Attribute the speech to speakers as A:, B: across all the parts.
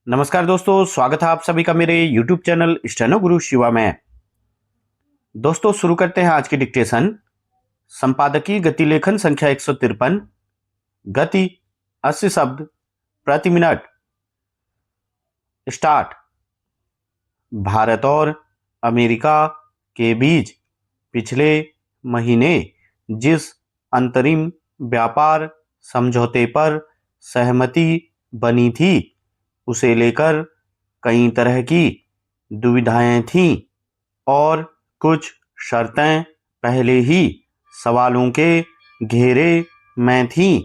A: नमस्कार दोस्तों, स्वागत है आप सभी का मेरे YouTube चैनल स्टेनो गुरु शिवा में। दोस्तों शुरू करते हैं आज की डिक्टेशन। संपादकीय गति लेखन संख्या 153। गति 80 शब्द प्रति मिनट। स्टार्ट। भारत और अमेरिका के बीच पिछले महीने जिस अंतरिम व्यापार समझौते पर सहमति बनी थी उसे लेकर कई तरह की दुविधाएं थीं और कुछ शर्तें पहले ही सवालों के घेरे में थीं।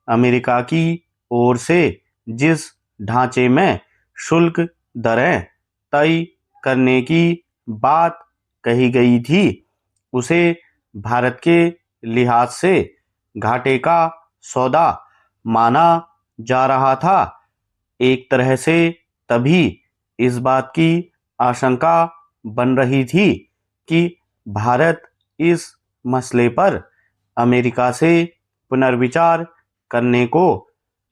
A: अमेरिका की ओर से जिस ढांचे में शुल्क दरें तय करने की बात कही गई थी उसे भारत के लिहाज से घाटे का सौदा माना जा रहा था। एक तरह से तभी इस बात की आशंका बन रही थी कि भारत इस मसले पर अमेरिका से पुनर्विचार करने को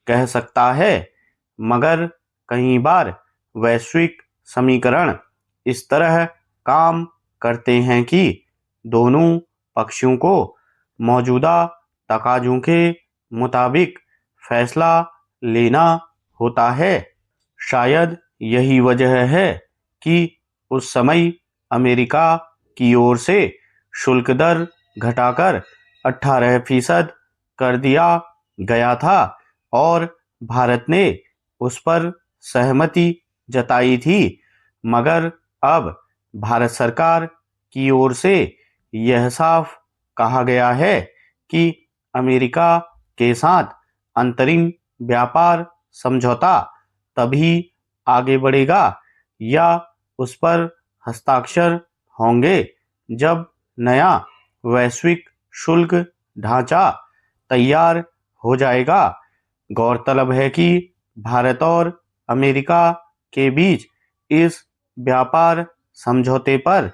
A: कह सकता है, मगर कई बार वैश्विक समीकरण इस तरह काम करते हैं कि दोनों पक्षों को मौजूदा तकाज़ों के मुताबिक फैसला लेना होता है। शायद यही वजह है कि उस समय अमेरिका की ओर से शुल्क दर घटाकर 18% कर दिया गया था और भारत ने उस पर सहमति जताई थी, मगर अब भारत सरकार की ओर से यह साफ कहा गया है कि अमेरिका के साथ अंतरिम व्यापार समझौता तभी आगे बढ़ेगा या उस पर हस्ताक्षर होंगे जब नया वैश्विक शुल्क ढांचा तैयार हो जाएगा। गौरतलब है कि भारत और अमेरिका के बीच इस व्यापार समझौते पर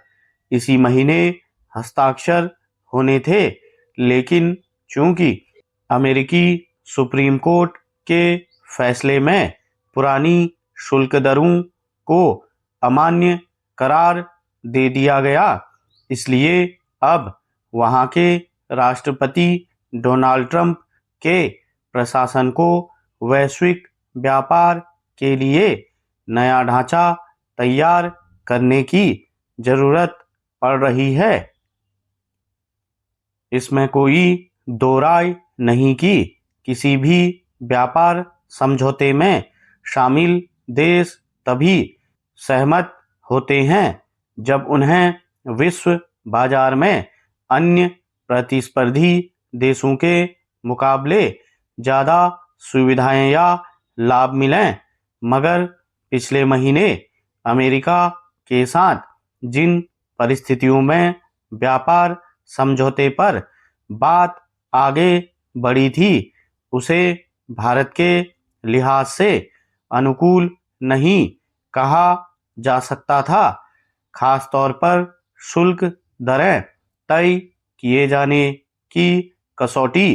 A: इसी महीने हस्ताक्षर होने थे, लेकिन चूंकि अमेरिकी सुप्रीम कोर्ट के फैसले में पुरानी शुल्क दरों को अमान्य करार दे दिया गया, इसलिए अब वहां के राष्ट्रपति डोनाल्ड ट्रंप के प्रशासन को वैश्विक व्यापार के लिए नया ढांचा तैयार करने की जरूरत पड़ रही है। इसमें कोई दो राय नहीं कि किसी भी व्यापार समझौते में शामिल देश तभी सहमत होते हैं जब उन्हें विश्व बाजार में अन्य प्रतिस्पर्धी देशों के मुकाबले ज़्यादा सुविधाएं या लाभ मिलें। मगर पिछले महीने अमेरिका के साथ जिन परिस्थितियों में व्यापार समझौते पर बात आगे बढ़ी थी उसे भारत के लिहाज से अनुकूल नहीं कहा जा सकता था। खास तौर पर शुल्क दरें तय किए जाने की कसौटी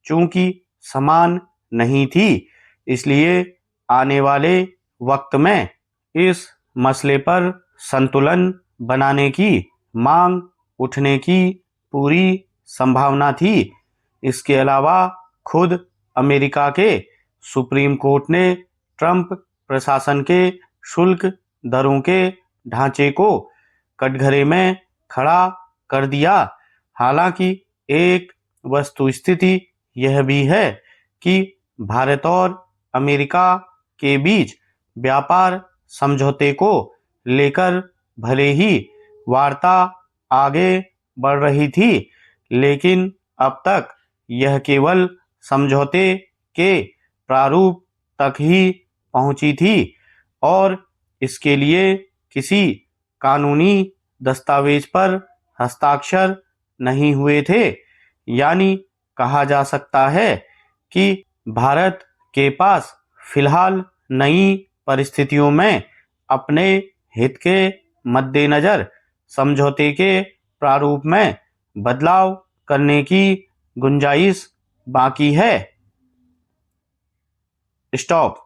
A: चूंकि समान नहीं थी, इसलिए आने वाले वक्त में इस मसले पर संतुलन बनाने की मांग उठने की पूरी संभावना थी। इसके अलावा खुद अमेरिका के सुप्रीम कोर्ट ने ट्रंप प्रशासन के शुल्क दरों के ढांचे को कटघरे में खड़ा कर दिया। हालांकि एक वस्तुस्थिति यह भी है कि भारत और अमेरिका के बीच व्यापार समझौते को लेकर भले ही वार्ता आगे बढ़ रही थी, लेकिन अब तक यह केवल समझौते के प्रारूप तक ही पहुंची थी और इसके लिए किसी कानूनी दस्तावेज पर हस्ताक्षर नहीं हुए थे। यानी कहा जा सकता है कि भारत के पास फिलहाल नई परिस्थितियों में अपने हित के मद्देनजर समझौते के प्रारूप में बदलाव करने की गुंजाइश बाकी है। स्टॉप।